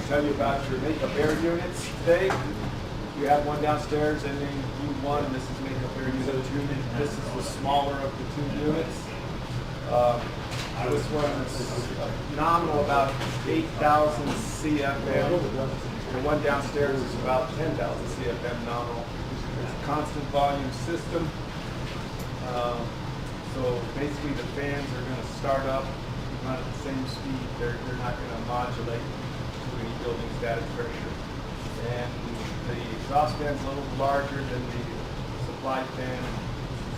tell you about your makeup air units today. You have one downstairs and then U1, and this is makeup air unit 2. This is the smaller of the 2 units. This one is nominal about 8,000 CFM. The one downstairs is about 10,000 CFM nominal. It's a constant volume system. So basically the fans are going to start up, run at the same speed. They're not going to modulate to any building static pressure. And the exhaust fan is a little larger than the supply fan. It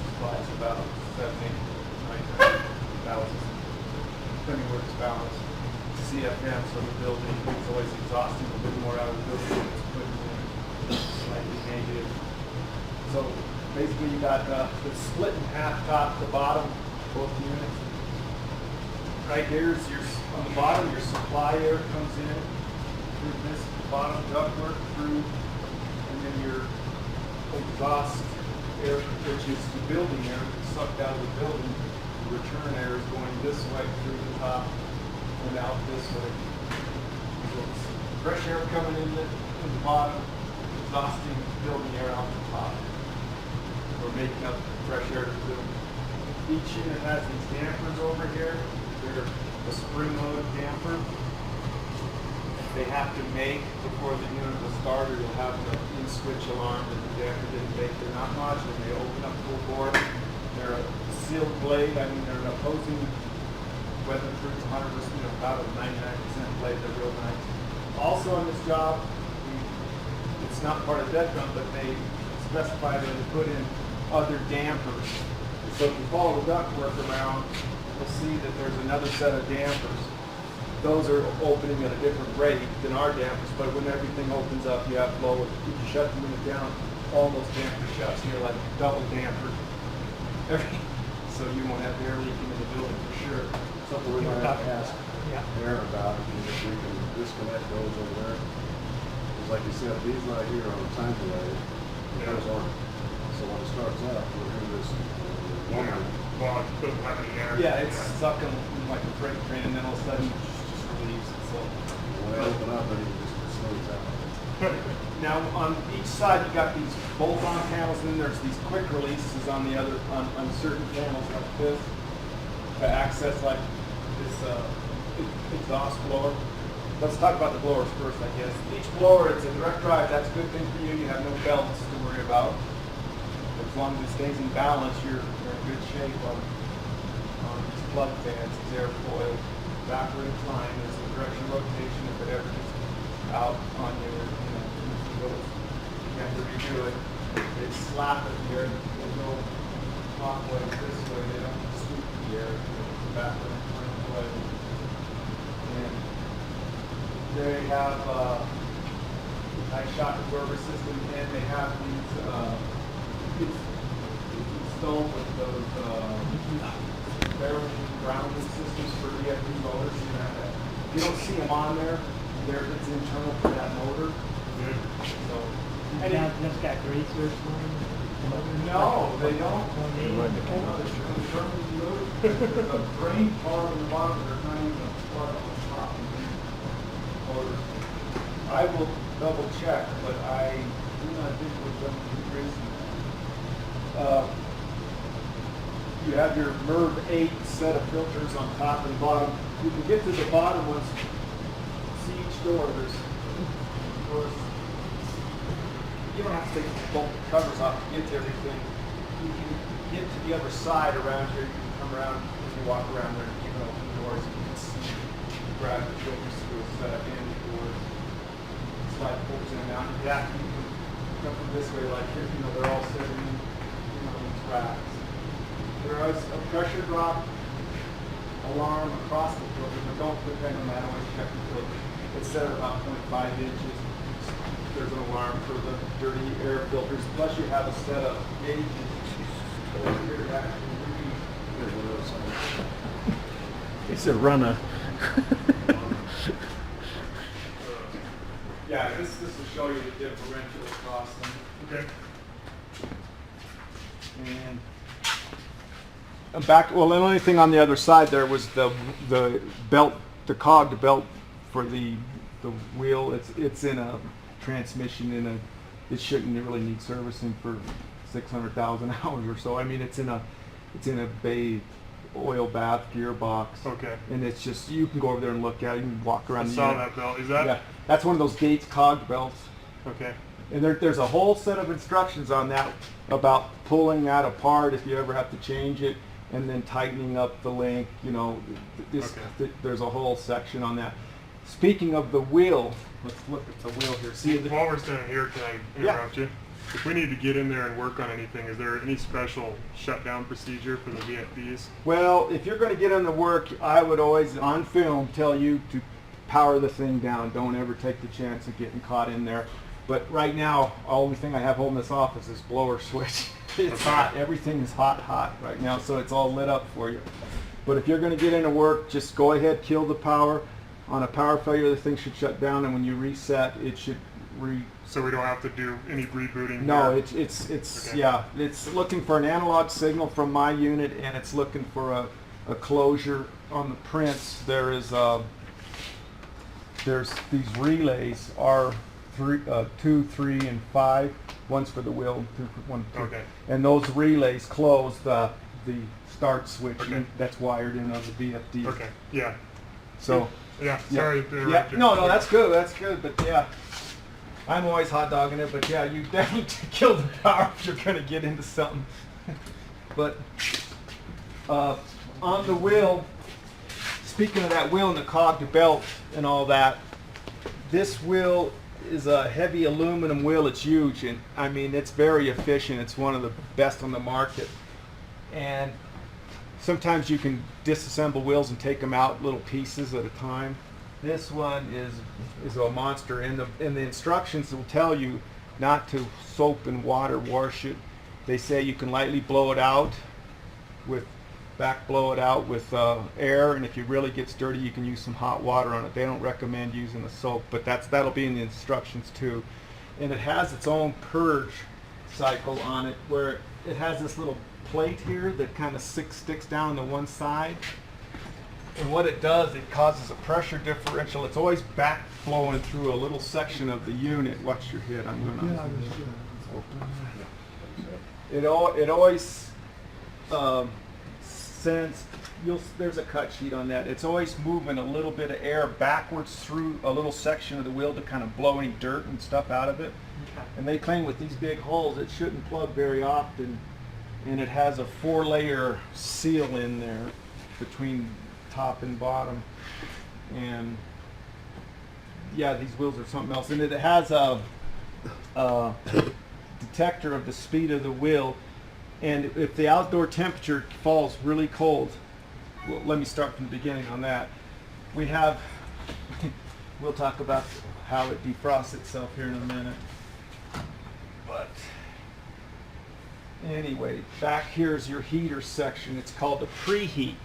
supplies about 7, 8, 9, 10,000, depending where it's balanced. CFM, so the building is always exhausting a bit more out of the building. It's putting in slightly negative. So basically you got the split in half top to bottom, both units. Right here is on the bottom, your supply air comes in through this bottom ductwork through, and then your exhaust air, which is the building air, sucked out of the building. The return air is going this way through the top and out this way. So it's fresh air coming in the bottom, exhausting building air out the top. We're making up fresh air to the building. Each unit has these dampers over here. They're a spring-loaded damper. They have to make before the unit will start, or you'll have the in-switch alarm that the damper didn't make. They're not modular. They open up full bore. They're a sealed blade. I mean, they're an opposing weatherproof 100%, about a 99% blade. They're real nice. Also on this job, it's not part of DEDCOM, but they specify that they put in other dampers. So if you follow the ductwork around, you'll see that there's another set of dampers. Those are opening at a different rate than our dampers, but when everything opens up, you have lower. If you shut the unit down, all those dampers shut, so you're like double dampered. So you won't have air leaking in the building for sure. Something we're going to have to ask Aaron about, if we can disconnect those over there. Because like you said, these right here are on a time delay. Those aren't. So when it starts up, we're hearing this woman. Well, it doesn't have any air. Yeah, it's sucking like a freight train, and then all of a sudden it just relieves itself. When they open up, then it just slows down. Now on each side you got these bolt-on panels, and then there's these quick releases on the other on certain panels like this to access like this exhaust blower. Let's talk about the blowers first, I guess. Each blower, it's a direct drive. That's a good thing for you. You have no belts to worry about. As long as it stays in balance, you're in good shape on these plug fans, these airfoil. Backward incline, there's a direction rotation. If it ever gets out on you, you have to redo it. They slap it here. They go clockwise this way. They don't sweep the air. Backward incline way. And they have a nice shock absorber system, and they have these installed with those bearing grounding systems for EFD motors. You don't see them on there. It's internal for that motor. So, And it's got grease or something? no, they don't. The brain part of the bottom, they're not even a part of the top. I will double check, but I do not think we're going to be greasy. You have your MERV 8 set of filters on top and bottom. You can get to the bottom ones. See each door. There's doors. You don't have to take both the covers off to get to everything. You can get to the other side around here. You can come around as you walk around there. You can open the doors. You can see, grab the filters through a set of handy doors. Slide filters in and out. You have to come from this way, like here. They're all sitting in these racks. There is a pressure drop alarm across the filter, but don't depend on that. Always check the filter. It's set at about 0.5 inches. There's an alarm for the dirty air filters. Plus, you have a set of gauges over here to actually read. It's a runner. Yeah, this will show you the differential across them. Okay. And back. Well, the only thing on the other side there was the belt, the cogged belt for the the wheel, it's in a transmission it shouldn't really need servicing for 600,000 hours or so. I mean, it's in a Bay oil bath gearbox. Okay. And it's just, you can go over there and look at it. You can walk around I the saw unit. that belt. Is that? Yeah, that's one of those Gates cog belts. Okay. And there's a whole set of instructions on that about pulling that apart if you ever have to change it, and then tightening up the link. You know, there's a whole section on that. Speaking of the wheel, let's look at the wheel here. See, While we're standing here, can I interrupt you? If we need to get in there and work on anything, is there any special shutdown procedure for the VFDs? well, if you're going to get into work, I would always, on film, tell you to power the thing down. Don't ever take the chance of getting caught in there. But right now, only thing I have holding this off is this blower switch. It's hot. Everything is hot right now, so it's all lit up for you. But if you're going to get into work, just go ahead, kill the power. On a power failure, the thing should shut down, and when you reset, it should So we don't have to do any rebooting? No, here? it's Okay. yeah, it's looking for an analog signal from my unit, and it's looking for a closure on the prints. There's these relays are 2, 3, and 5. One's for the wheel, 2 for 1, 2. Okay. And those relays close the start switch Okay. that's wired in on the VFD. Okay. Yeah. So. Yeah. Sorry to Yeah, interrupt you. no, that's good, but yeah, I'm always hot dogging it, but yeah, you definitely kill the power if you're gonna get into something. But on the wheel, speaking of that wheel and the cog to belt and all that, this wheel is a heavy aluminum wheel. It's huge, and I mean, it's very efficient. It's one of the best on the market. And sometimes you can disassemble wheels and take them out little pieces at a time. This one is a monster, and the instructions will tell you not to soap and water wash it. They say you can lightly blow it out with air, and if it really gets dirty, you can use some hot water on it. They don't recommend using the soap, but that'll be in the instructions too. And it has its own purge cycle on it, where it has this little plate here that kind of sticks down to one side. And what it does, it causes a pressure differential. It's always back flowing through a little section of the unit. Watch your head. It always sends. There's a cut sheet on that. It's always moving a little bit of air backwards through a little section of the wheel to kind of blow any dirt and stuff out of it. And they claim with these big holes, it shouldn't plug very often. And it has a 4-layer seal in there between top and bottom. And yeah, these wheels are something else. And it has a detector of the speed of the wheel. And if the outdoor temperature falls really cold, well, let me start from the beginning on that. We'll talk about how it defrosts itself here in a minute. But anyway, back here is your heater section. It's called the preheat.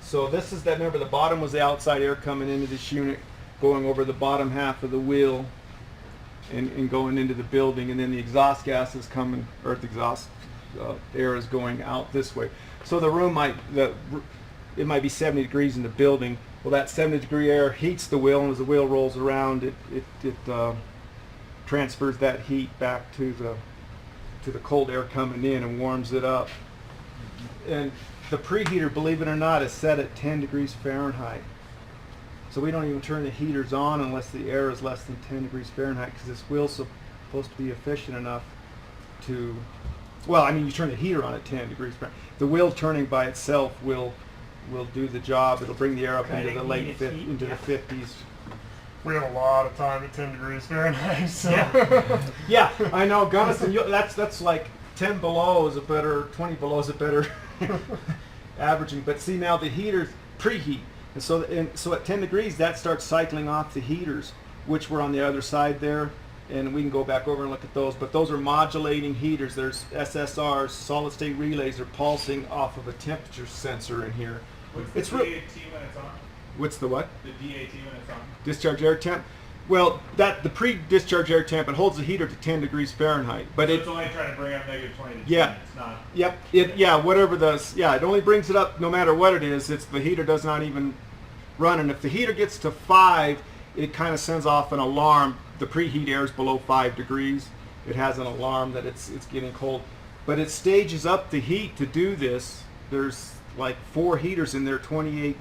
So this is that, remember the bottom was the outside air coming into this unit, going over the bottom half of the wheel and going into the building, and then the exhaust gas is coming, or the exhaust air is going out this way. So the room it might be 70 degrees in the building. Well, that 70-degree air heats the wheel, and as the wheel rolls around, it transfers that heat back to the cold air coming in and warms it up. And the preheater, believe it or not, is set at 10 degrees Fahrenheit. So we don't even turn the heaters on unless the air is less than 10 degrees Fahrenheit, because this wheel's supposed to be efficient enough to, well, I mean, you turn the heater on at 10 degrees Fahrenheit. The wheel turning by itself will do the job. It'll bring the air up into the the 50s. We have a lot of time at 10 degrees Fahrenheit. So. Yeah, I know, Gunnision. That's like 10 below is a better, 20 below is a better averaging. But see, now the heaters preheat, and so at 10 degrees that starts cycling off the heaters, which were on the other side there, and we can go back over and look at those. But those are modulating heaters. There's SSRs, solid state relays, are pulsing off of a temperature sensor in here. What's the DAT when it's on? What's the what? The DAT when it's on. Discharge air temp. Well, the pre-discharge air temp, it holds the heater to 10 degrees Fahrenheit, but So it's only trying to bring up negative 20 to 10. Yeah. It's not. Yep. Whatever it only brings it up no matter what it is. It's the heater does not even run, and if the heater gets to 5, it kind of sends off an alarm. The preheat air is below 5 degrees. It has an alarm that it's getting cold, but it stages up the heat to do this. There's like 4 heaters in there, 28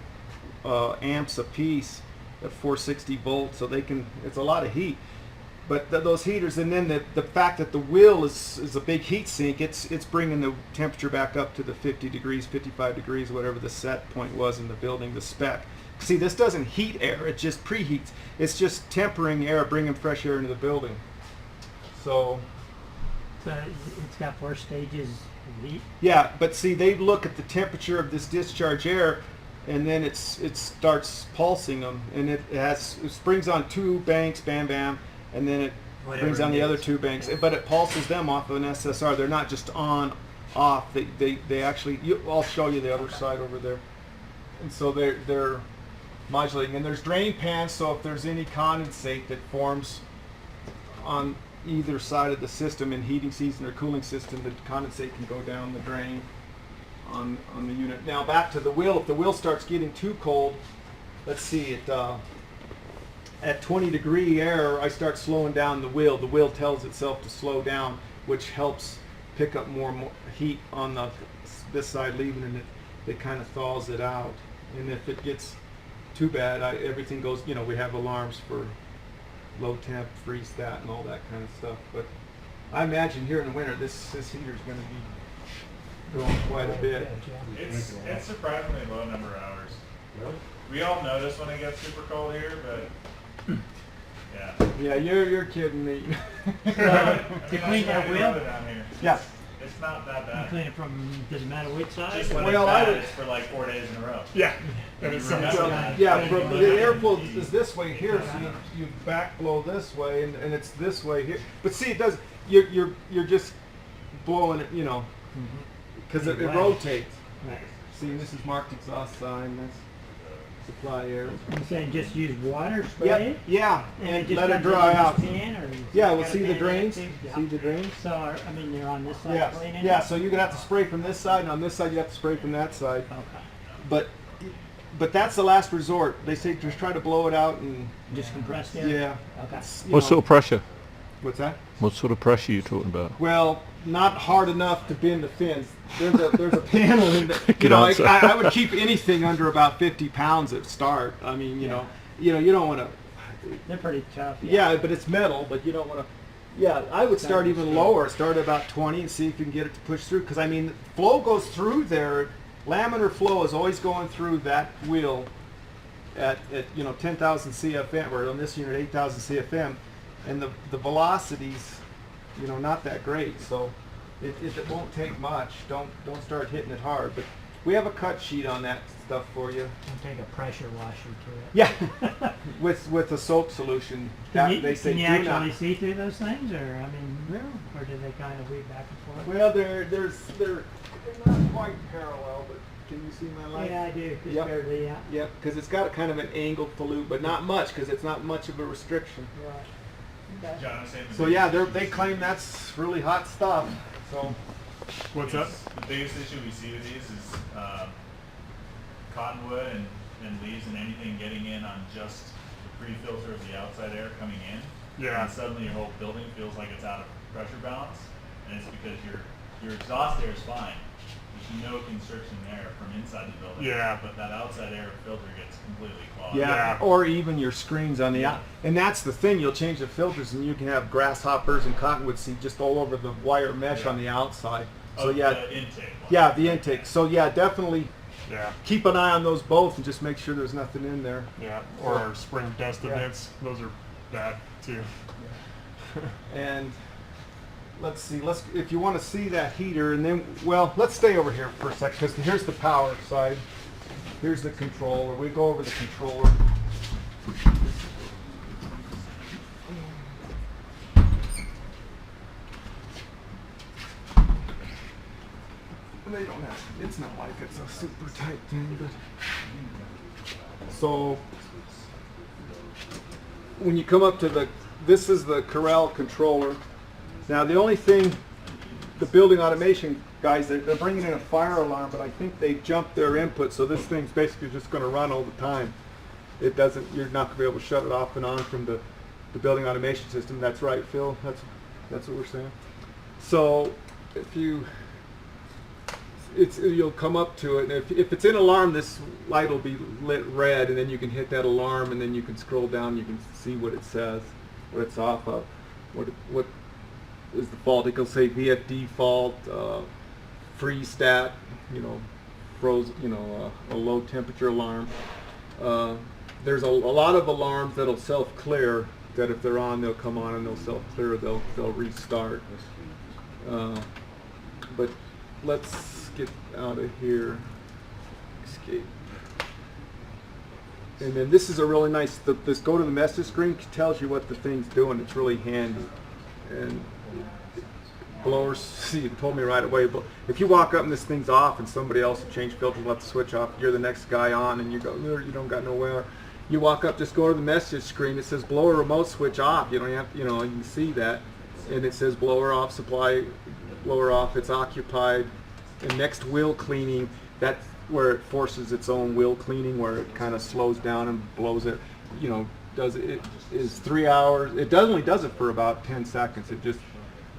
amps a piece at 460 volts, so they can. It's a lot of heat. But those heaters, and then the fact that the wheel is a big heat sink, it's bringing the temperature back up to the 50 degrees, 55 degrees, whatever the set point was in the building, the spec. See, this doesn't heat air, it just preheats. It's just tempering air, bringing fresh air into the building. So it's got 4 stages of heat. yeah, but see, they look at the temperature of this discharge air, and then it starts pulsing them, and it springs on 2 banks, bam, bam, and then it Whatever brings on it the other is. 2 banks. But it pulses them off of an SSR. They're not just on, off. They actually. I'll show you the other side over there. And so they're modulating. And there's drain pans, so if there's any condensate that forms on either side of the system in heating season or cooling system, the condensate can go down the drain on the unit. Now back to the wheel. If the wheel starts getting too cold, let's see, at 20 degree air, I start slowing down the wheel. The wheel tells itself to slow down, which helps pick up more heat on this side leaving, and it kind of thaws it out. And if it gets too bad, everything goes, we have alarms for low temp, freeze stat, and all that kind of stuff. But I imagine here in the winter, this heater's going to be going quite a bit. It's surprisingly low number of hours. Really? We all notice when it gets super cold here, but yeah. Yeah, you're kidding me. To clean that wheel? Down here. Yeah. It's not that You bad. clean it from, doesn't matter which side? Just when Well, it's I bad, would- it's for like 4 days in a row. Yeah. And It's- you remember So, that. yeah, the airflow is this way here, so you back blow this way, and it's this way here. But see, it does. You're just blowing it, because it Right. rotates. Right. See, this is marked exhaust sign. That's supply air. I'm saying just use water, spray Yeah, it? yeah, And and just let it comes in dry this out. pan, or you Yeah, well, got a see the pan drains. that too? See the drains. So, I mean, they're on this side Yes. cleaning? Yeah. So you're gonna have to spray from this side, and on this side you have to spray from that side. Okay. But that's the last resort. They say just try to blow it out and Just compressed air? yeah. Okay. It's, you What know- sort of pressure? What's that? What sort of pressure are you talking about? Well, not hard enough to bend the fins. There's a panel in the. Good answer. I would keep anything under about 50 pounds at start. I mean, you don't want to. They're pretty tough. Yeah, but it's metal. But you don't want to. Yeah, I would start even lower. Start at about 20 and see if you can get it to push through. Because I mean, flow goes through there. Laminar flow is always going through that wheel at 10,000 CFM, or on this unit 8,000 CFM, and the velocities, not that great. So it won't take much. Don't start hitting it hard. But we have a cut sheet on that stuff for you. And take a pressure washer to it. Yeah, with a soap solution. Can you, They say can you do actually not. see through those things, or I mean, Yeah. or do they kind of weave back and forth? Well, they're not quite parallel, but can you see my light? Yeah, I do. Just Yep. barely, yeah. Yep, because it's got a kind of an angled flute, but not much, because it's not much of a restriction. Right. Okay. John was saying the So yeah, they claim that's really hot stuff. So What's that? The biggest issue we see with these is cottonwood and leaves and anything getting in on just the pre-filter of the outside air coming in. Yeah. And suddenly your whole building feels like it's out of pressure balance, and it's because your exhaust air is fine. There's no constriction there from inside the building. Yeah. But that outside air filter gets completely clogged. yeah, or even your screens on the out. And that's the thing. You'll change the filters, and you can have grasshoppers and cottonwood seed just all over the wire mesh on the outside. So Oh, yeah, the intake one. yeah, the intake. So yeah, definitely Yeah. keep an eye on those both and just make sure there's nothing in there. Yeah. Or our spring dust Yeah. events. Those are bad too. And let's see, if you want to see that heater, and then, well, let's stay over here for a second, because here's the power side. Here's the controller. We go over the controller. They don't have, it's not like it's a super tight thing, but. So, when you come up to this is the corral controller. Now the only thing, the building automation guys, they're bringing in a fire alarm, but I think they jumped their input, so this thing's basically just going to run all the time. it doesn't, you're not gonna be able to shut it off and on from the building automation system. That's right, Phil, that's what we're saying. So if you, you'll come up to it, and if it's in alarm, this light will be lit red, and then you can hit that alarm, and then you can scroll down, you can see what it says, what it's off of, what is the fault. It'll say VFD fault, freeze stat, froze, a low temperature alarm. There's a lot of alarms that'll self-clear, that if they're on, they'll come on and they'll self-clear, they'll restart. But let's get out of here. Escape. And then this is a really nice, this go to the message screen tells you what the thing's doing. It's really handy. And blowers, see, it told me right away, but if you walk up and this thing's off and somebody else will change filters, left the switch off, you're the next guy on, and you go, you don't got nowhere. You walk up, just go to the message screen, it says blower remote switch off. You don't have, you can see that. And it says blower off, supply, blower off, it's occupied. And next wheel cleaning, that's where it forces its own wheel cleaning, where it kind of slows down and blows it, does it is 3 hours. It only does it for about 10 seconds.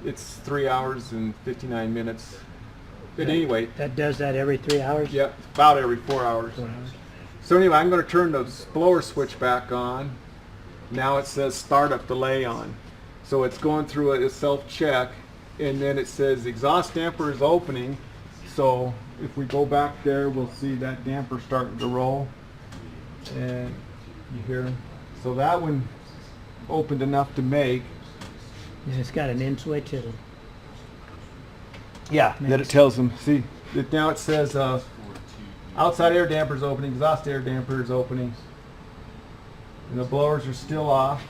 It's 3 hours and 59 minutes. But anyway. That does that every 3 hours? Yep, about every 4 hours. So anyway, I'm going to turn the blower switch back on. Now it says startup delay on. So it's going through a self-check, and then it says exhaust damper is opening. So if we go back there, we'll see that damper starting to roll. And you hear, so that one opened enough to make. And it's got an in switch. Yeah, that it tells them. See, now it says outside air damper is opening, exhaust air damper is opening, and the blowers are still off.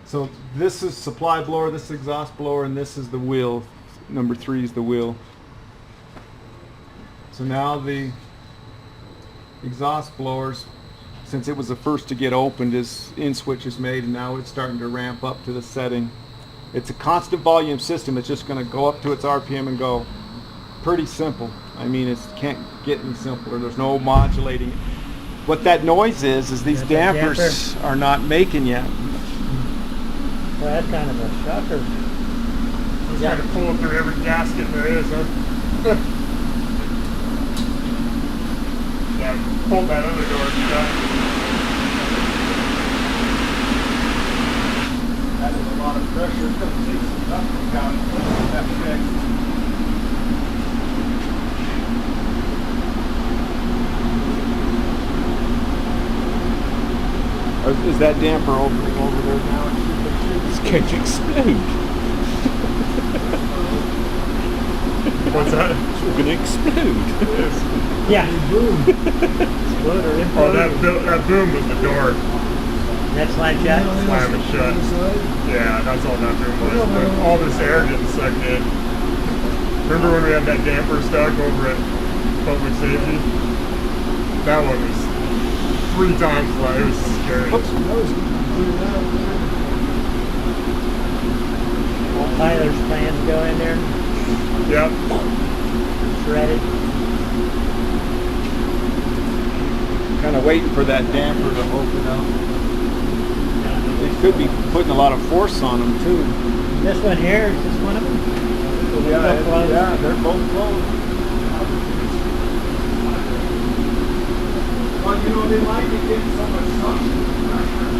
So this is supply blower, this is exhaust blower, and this is the wheel. Number 3 is the wheel. So now the exhaust blowers, since it was the first to get opened, is in switch is made, and now it's starting to ramp up to the setting. It's a constant volume system. It's just going to go up to its RPM and go. Pretty simple. I mean, it can't get any simpler. There's no modulating. What that noise is these dampers are not making yet. Well, that's kind of a shocker. It's got to pull through every gasket there is, huh? Yeah, pull that other door shut. That is a lot of pressure. It's going to take some ducting down and put that fixed. Is that damper opening over there now? It's going to explode. What's that? It's all going to explode. Yeah. Boom. Explode or Oh, implode. that boom was the door. That slide shut? Slam it shut. Yeah, that's all that boom was. But all this air getting sucked in. Remember when we had that damper stuck over at Public Safety? That one was 3 times wide. It was scary. Tyler's plans go in there, Yep. shredded. Kind of waiting for that damper to open up. They could be putting a lot of force on them too. This one here, is this one of them? Yeah, they're both closed. Well, they might be getting so much suction pressure.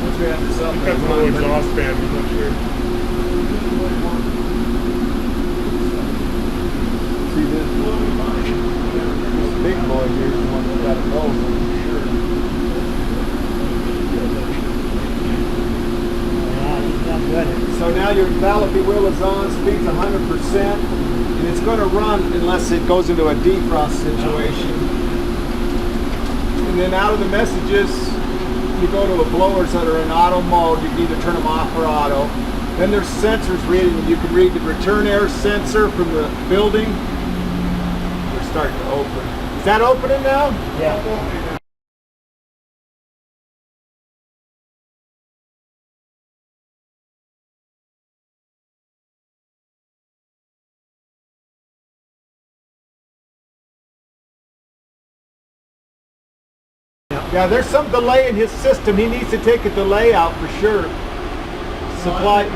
Once we have this up, That's a little exhaust fan. I'm not sure. see this big boy here is the one that got it rolling for sure. So now your Valipy wheel is on, speed's 100%, and it's going to run unless it goes into a defrost situation. And then out of the messages, you go to the blowers that are in auto mode. You can either turn them off or auto. Then there's sensors reading. You can read the return air sensor from the building. They're starting to open. Is that opening now? Yeah. Yeah, there's some delay in his system. He needs to take a delay out for sure. Supply.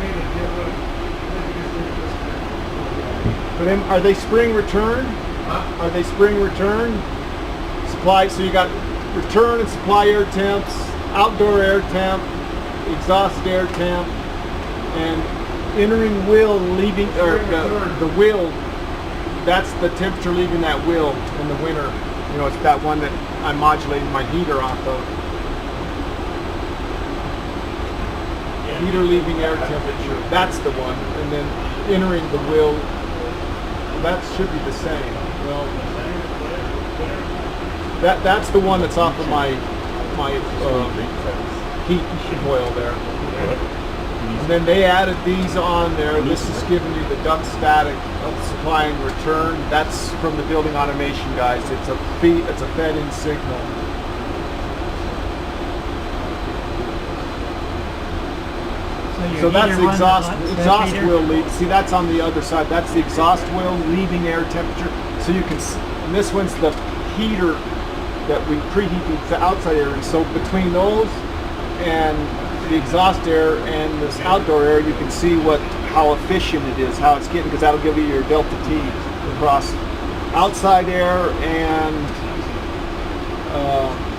For them, are they spring return? Are they spring return? Supply. So you got return and supply air temps, outdoor air temp, exhaust air temp, and entering wheel leaving, or the wheel. That's the temperature leaving that wheel in the winter. You know, it's that one that I'm modulating my heater off of. Heater leaving air temperature. That's the one. And then entering the wheel. That should be the same. Well, that's the one that's off of my heat coil there. And then they added these on there. This is giving you the duct static of supply and return. That's from the building automation guys. It's a fed-in signal. So that's the exhaust wheel lead. See, that's on the other side. That's the exhaust wheel leaving air temperature. So you can, and this one's the heater that we preheat the outside air. And so between those and the exhaust air and this outdoor air, you can see how efficient it is, how it's getting, because that'll give you your delta T across outside air, and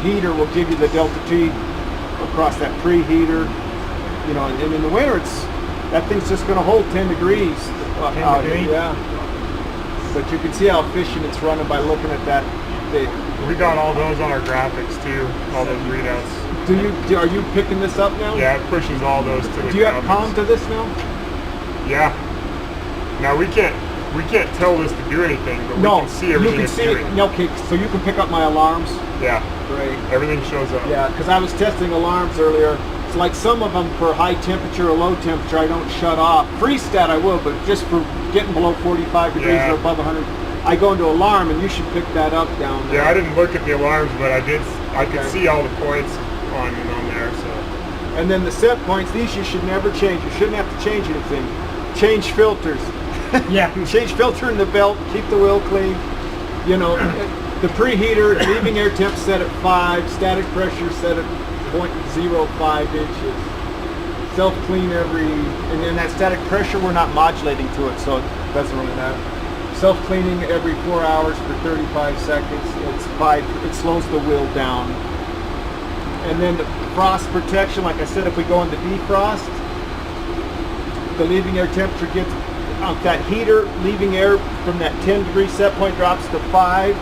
heater will give you the delta T across that preheater. You know, and in the winter, that thing's just going to hold 10 degrees. 10 degrees? Yeah. But you can see how efficient it's running by looking at that. We got all those on our graphics too, all those readouts. Are you picking this up now? Yeah, it pushes all those to the Do you have graphics. comm to this now? Yeah. Now we can't tell this to do anything, but we can see everything it's doing. Okay, so you can pick up my alarms? Yeah. Great. Everything shows up. Yeah, because I was testing alarms earlier. It's like some of them for high temperature or low temperature, I don't shut off. Freestat I will, but just for getting below 45 degrees or above 100, I go into alarm, and you should pick that up down there. Yeah, I didn't look at the alarms, but I could see all the points on there. So. And then the set points, these you should never change. You shouldn't have to change anything. Change filters. Yeah. Change filter in the belt, keep the wheel clean. You know, the preheater, leaving air temp set at 5, static pressure set at 0.05 inches. Self-clean and then that static pressure, we're not modulating to it, so it doesn't really matter. Self-cleaning every 4 hours for 35 seconds. It slows the wheel down. And then the frost protection, like I said, if we go into defrost, the leaving air temperature gets that heater leaving air from that 10 degree set point drops to 5,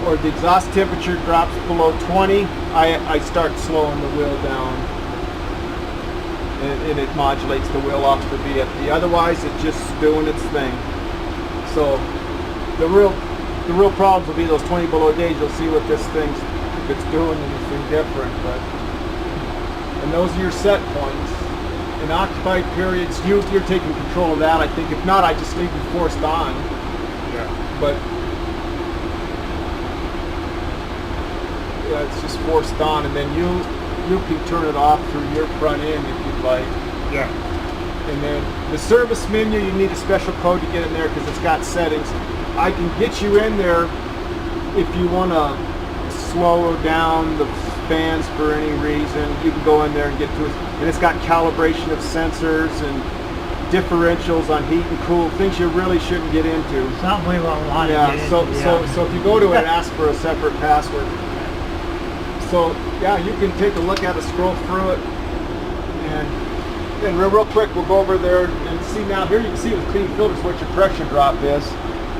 or the exhaust temperature drops below 20. I start slowing the wheel down, and it modulates the wheel off the VFD. Otherwise, it's just doing its thing. So the real problems will be those 20 below days. You'll see what this thing's, if it's doing anything different. And those are your set points. In occupied periods, you're taking control of that. I think if not, I just leave them forced on. Yeah. But yeah, it's just forced on, and then you can turn it off through your front end if you'd like. Yeah. And then the service menu, you need a special code to get in there because it's got settings. I can get you in there if you want to slow down the fans for any reason. You can go in there and get to it. And it's got calibration of sensors and differentials on heat and cool, things you really shouldn't get into. Something we won't want to Yeah, get so into, if you go to it, ask for a separate password. So yeah, you can take a look at it, scroll through it, and real quick, we'll go over there and see. Now here you can see with clean filters what your pressure drop is.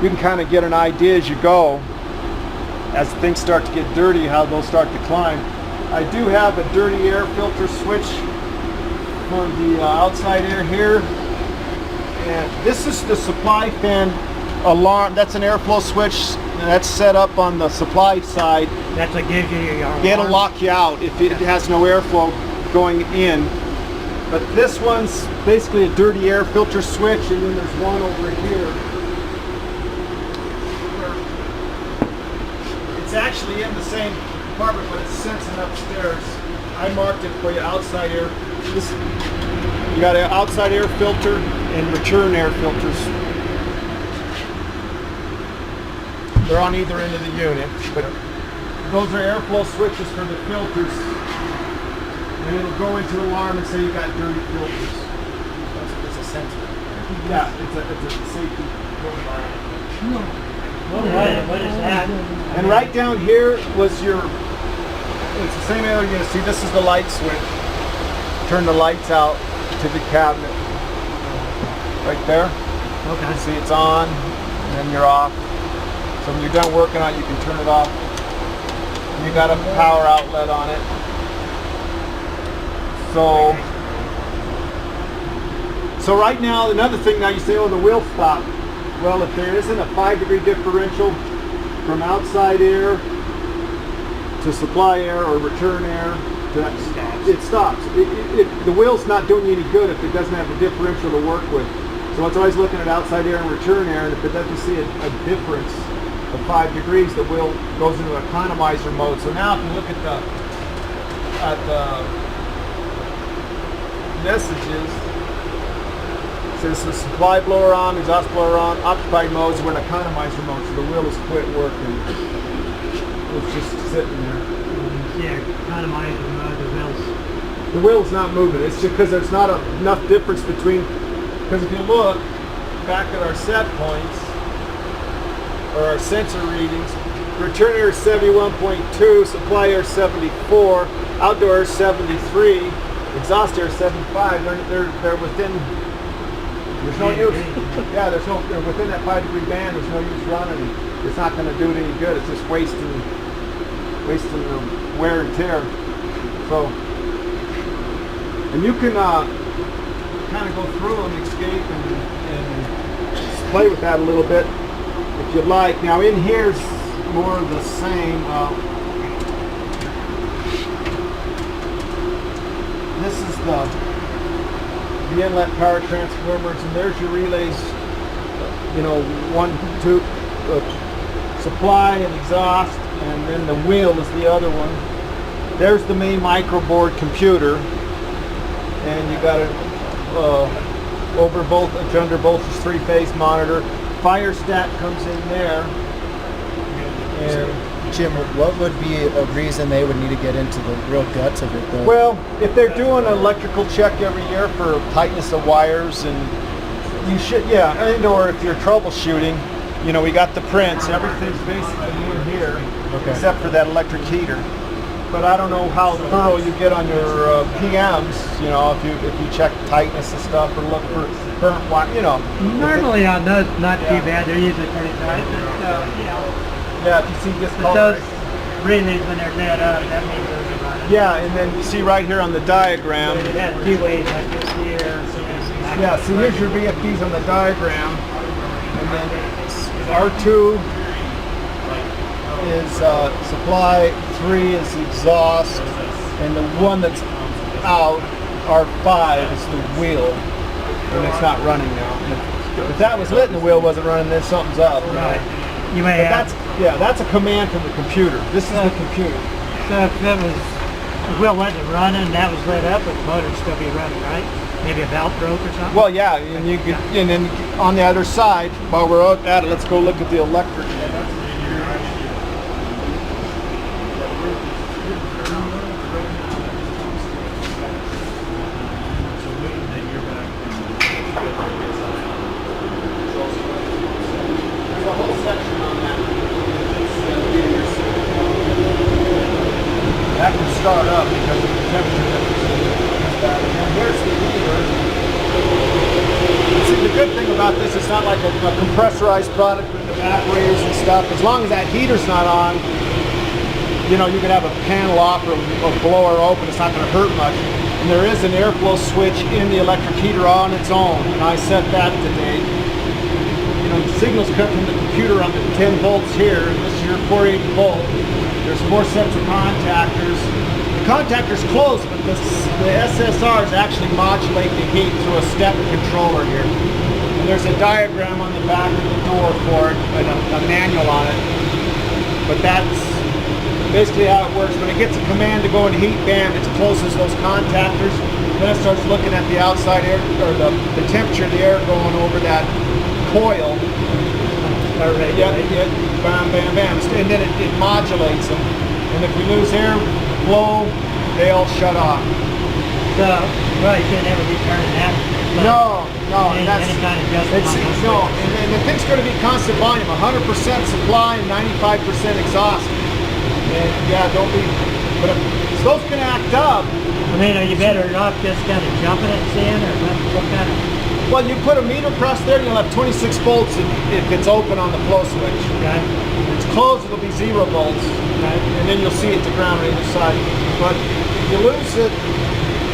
You can kind of get an idea as you go, as things start to get dirty, how they'll start to climb. I do have a dirty air filter switch for the outside air here, and this is the supply fan alarm. That's an airflow switch, and that's set up on the supply side. That's what gives you your alarm. It'll lock you out if it has no airflow going in. But this one's basically a dirty air filter switch, and then there's one over here. It's actually in the same compartment, but it's sensing upstairs. I marked it for you, outside air. You got an outside air filter and return air filters. They're on either end of the unit, but those are airflow switches for the filters. And it'll go into alarm and say you got dirty filters. It's a sensor. Yeah, it's a safety alarm. What is that? And right down here was your, it's the same area you're gonna see. This is the light switch. Turn the lights out to the cabinet. Right there. Okay. See, it's on, and then you're off. So when you're done working on it, you can turn it off. And you got a power outlet on it. So right now, another thing now you say, oh, the wheel stop. Well, if there isn't a 5-degree differential from outside air to supply air or return air, it stops. The wheel's not doing you any good if it doesn't have a differential to work with. So it's always looking at outside air and return air, and if it doesn't see a difference of 5 degrees, the wheel goes into economizer mode. So now if you look at the messages, it says the supply blower on, exhaust blower on, occupied modes, we're in economizer mode, so the wheel has quit working. It's just sitting there. Yeah, economizer mode, the wheels. The wheel's not moving. It's just because there's not enough difference between, because if you look back at our set points, or our sensor readings, return air is 71.2, supply air is 74, outdoor air is 73, exhaust air is 75. They're within. There's no use. Yeah, they're within that 5-degree band. There's no use running. It's not going to do it any good. It's just wasting the wear and tear. So, and you can kind of go through and escape and play with that a little bit if you like. Now in here's more of the same. This is the inlet power transformers, and there's your relays. You know, 1, 2, supply and exhaust, and then the wheel is the other one. There's the main microboard computer, and you got it over voltage, under voltage 3-phase monitor. Fire stat comes in there. And Jim, what would be a reason they would need to get into the real guts of it, though? well, if they're doing an electrical check every year for tightness of wires, and you should, yeah, and or if you're troubleshooting, you know, we got the prints, everything's basically in here, Okay. except for that electric heater. But I don't know how thorough you get on your PMs, you know, if you check tightness and stuff, or look for current wire, you know. Normally on those, not too bad. They're usually pretty tight. But, you know, Yeah, if you see but discolor. those relays, when they're lit up, that means they're running. Yeah, and then you see right here on the diagram. It has 2 ways like this here. Yeah, see here's your VFDs on the diagram, and then R2 is supply, 3 is exhaust, and the one that's out, R5, is the wheel, and it's not running now. If that was lit and the wheel wasn't running, then something's up. Right. You may But have. that's a command from the computer. This is the computer. So if it was, the wheel wasn't running, that was lit up, but the motor would still be running, right? Maybe a belt broke or something? Well, yeah, and you could, and then on the other side, while we're at it, let's go look at the electric. There's a whole section on that. That can start up because of the temperature difference. And here's the heater. See, the good thing about this, it's not like a compressorized product with evaporators and stuff. As long as that heater's not on, you know, you can have a panel off or a blower open. It's not going to hurt much. And there is an airflow switch in the electric heater on its own. And I set that today. You know, the signals come from the computer on the 10 volts here. This is your 480 volt. There's 4 sets of contactors. The contactor's closed, but the SSRs actually modulate the heat through a step controller here. And there's a diagram on the back of the door for it, and a manual on it. But that's basically how it works. When it gets a command to go in heat band, it closes those contactors. Then it starts looking at the outside air, or the temperature of the air going over that coil. Yeah, bam, bam, bam. And then it modulates them. And if we lose air flow, they all shut off. So, right, you can never be turning that. But No, any, and that's any kind of adjustment it's, on those no, switches. and the thing's going to be constant volume, 100% supply and 95% exhaust. And yeah, don't be, but if those can act up, I mean, are you better off just kind of jumping it and seeing, or what kind of? well, you put a meter press there, you'll have 26 volts if it's open on the flow switch. Okay. If it's closed, it'll be 0 volts, Okay. and then you'll see it to ground on either side. But if you lose it,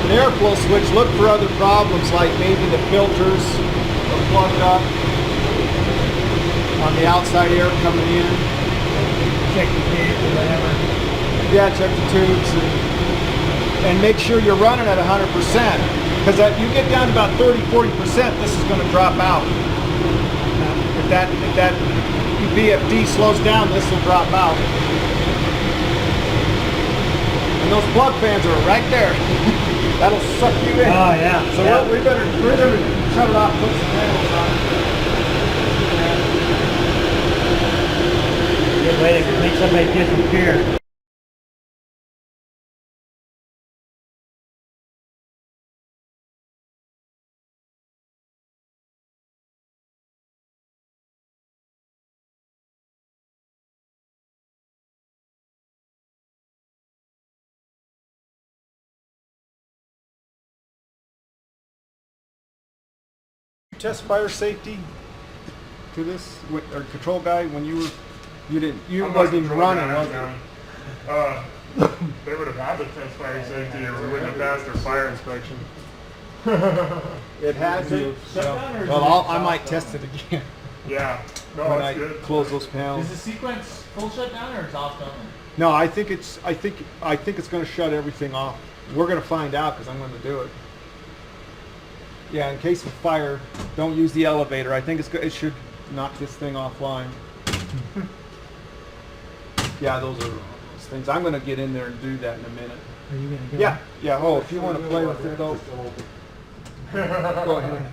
an airflow switch, look for other problems like maybe the filters are plugged up on the outside air coming in. Check the tubes or whatever. Yeah, check the tubes and make sure you're running at 100%. Because you get down to about 30-40%, this is going to drop out. If that BFD slows down, this will drop out. And those plug fans are right there. That'll suck you in. Oh yeah. So yeah. we better shut it off, put some panels on. Good way to make somebody disappear. Test fire safety to this or control guy when you wasn't even running, was it? They would have had to test fire safety or we wouldn't have passed their fire inspection. It has it. Shutdown or is Well, it I might exhaust test it again Yeah. No, when it's I good. close those panels. Is the sequence full shutdown or exhaust only? No, I think it's going to shut everything off. We're going to find out because I'm going to do it. Yeah, in case of fire, don't use the elevator. I think it should knock this thing offline. Yeah, those are those things. I'm going to get in there and do that in a minute. Are you gonna go? Yeah. Oh, if you want to play with it, though, go ahead.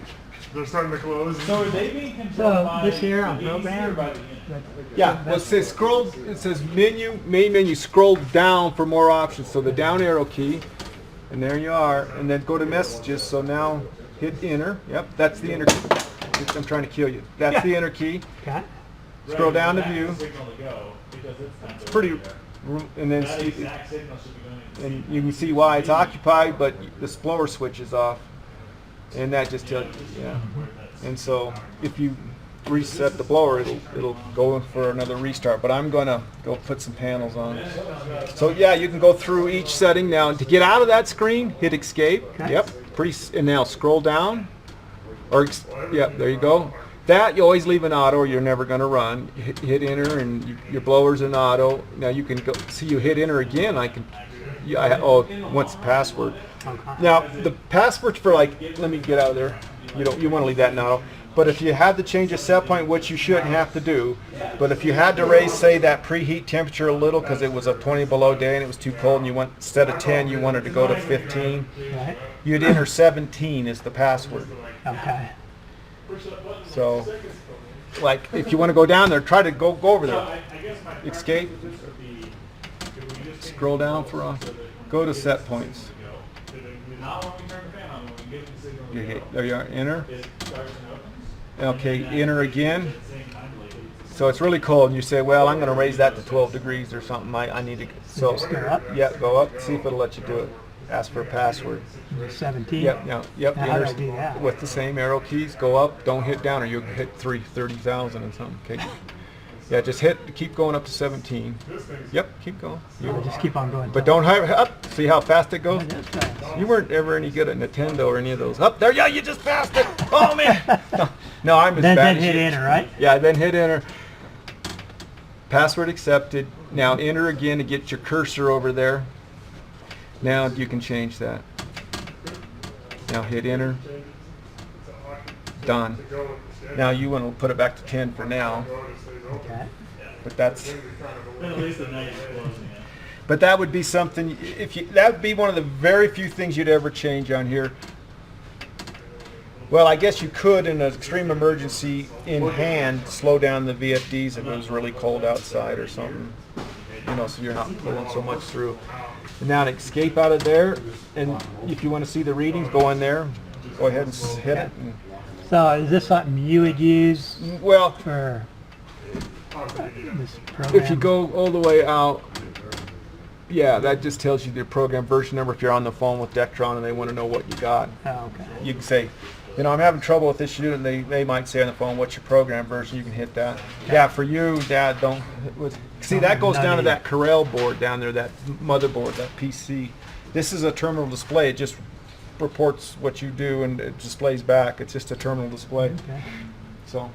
They're starting to close. So are they being controlled So by this here on the AC or program? by the unit? Yeah, well, it says scroll. It says menu, main menu. Scroll down for more options. So the down arrow key, and there you are. And then go to messages. So now hit enter. Yep, that's the enter key. I'm trying to kill you. That's the enter key. Okay. Scroll down to That's view. the signal to go because it's time to Pretty, go there. and then That exact signal should be going into and you can see why it's occupied, but the blower switch is off, and that just tells you. Yeah. And so if you reset the blower, it'll go in for another restart. But I'm gonna go put some panels on. So yeah, you can go through each setting now. To get out of that screen, hit escape. Okay. Yep. And now scroll down. Yep. There you go. That you always leave in auto, or you're never gonna run. Hit enter, and your blower's in auto. Now you can go. See, you hit enter again. Once the password. Okay. Now the password for let me get out of there. You want to leave that in auto. But if you had to change a set point, which you shouldn't have to do, but if you had to raise, say, that preheat temperature a little because it was a 20 below day and it was too cold, and you went instead of 10, you wanted to go to 15, Right. you'd enter 17 as the password. Okay. So, like, if you want to go down there, try to go over there. Escape. Scroll down go to set points. Not when we turn the fan on, when we get the signal. There you are. Enter. It starts and opens. Okay, enter again. At the same time, like, it's So it's really cold, and you say, well, I'm going to raise that to 12 degrees or something. I need to. So, Just go up? yeah, go up. See if it'll let you do it. Ask for a password. 17. Yep, yeah, yep. Now, how do I enter do that? with the same arrow keys. Go up. Don't hit down, or you'll hit 30,000 and something. Okay. Yeah, just keep going up to 17. Yep, keep going. I'll just keep on going. But don't hurry up. See how fast it goes? Oh, that's fast. You weren't ever any good at Nintendo or any of those. Up there, yeah, you just passed it. Oh man. No, I'm as Then bad as hit you. enter, right? Yeah, then hit enter. Password accepted. Now enter again to get your cursor over there. Now you can change that. Now hit enter. Done. Now you want to put it back to 10 for now, Okay. but that's. at least the night you're closing it. But that would be something. That would be one of the very few things you'd ever change on here. Well, I guess you could, in an extreme emergency, in hand, slow down the VFDs if it was really cold outside or something. you know, so you're not pulling so much through. And now to escape out of there, and if you want to see the readings, go in there, go ahead and hit it. And, So is this something you would use well, for this program? if you go all the way out, yeah, that just tells you the program version number. If you're on the phone with Dectron and they want to know what you got, Oh, okay. you can say, you know, I'm having trouble with this unit. They might say on the phone, what's your program version? You can hit that. Yeah, for you, Dad, don't. See, that goes down to that Corel board down there, that motherboard, that PC. This is a terminal display. It just reports what you do and it displays back. It's just a terminal display. Okay. So.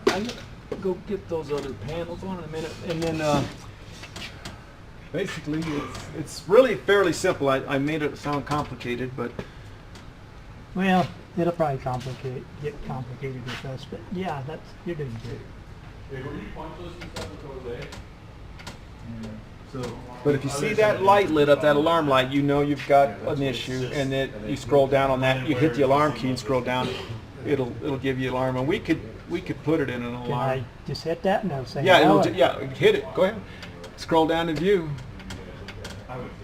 I'm gonna go get those other panels on in a minute, and then basically it's really fairly simple. I made it sound complicated, but Well, it'll probably get complicated with us, but yeah, you're doing good. but if you see that light lit up, that alarm light, you know you've got an issue, and then you scroll down on that. You hit the alarm key and scroll down. It'll give you alarm, and we could put it in an Can alarm. I just hit that? No, say Yeah, no. yeah, hit it. Go ahead. Scroll down to view.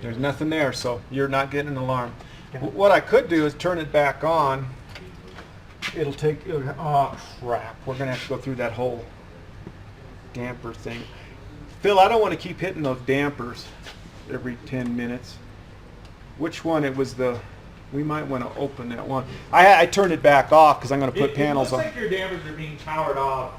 There's nothing there, so you're not getting an alarm. Okay. What I could do is turn it back on. It'll take. Oh crap! We're gonna have to go through that whole damper thing. Phil, I don't want to keep hitting those dampers every 10 minutes. Which one? It was the. We might want to open that one. I turned it back off because I'm going to put panels on. It looks like your dampers are being powered off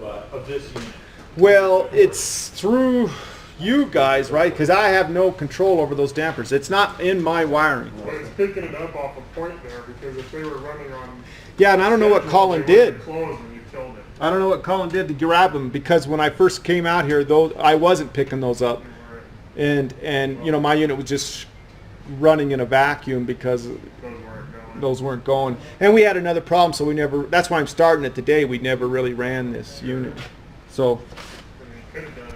of this unit. Well, it's through you guys, right? Because I have no control over those dampers. It's not in my wiring. Well, it's picking it up off a point there because if they were running on. Yeah, and I don't know what Colin they would've did. closed when you killed it. I don't know what Colin did to grab them because when I first came out here, though, I wasn't picking those up, and you know my unit was just running in a vacuum because those weren't going. And we had another problem, so we never. That's why I'm starting it today. We never really ran this unit, so. And you could have done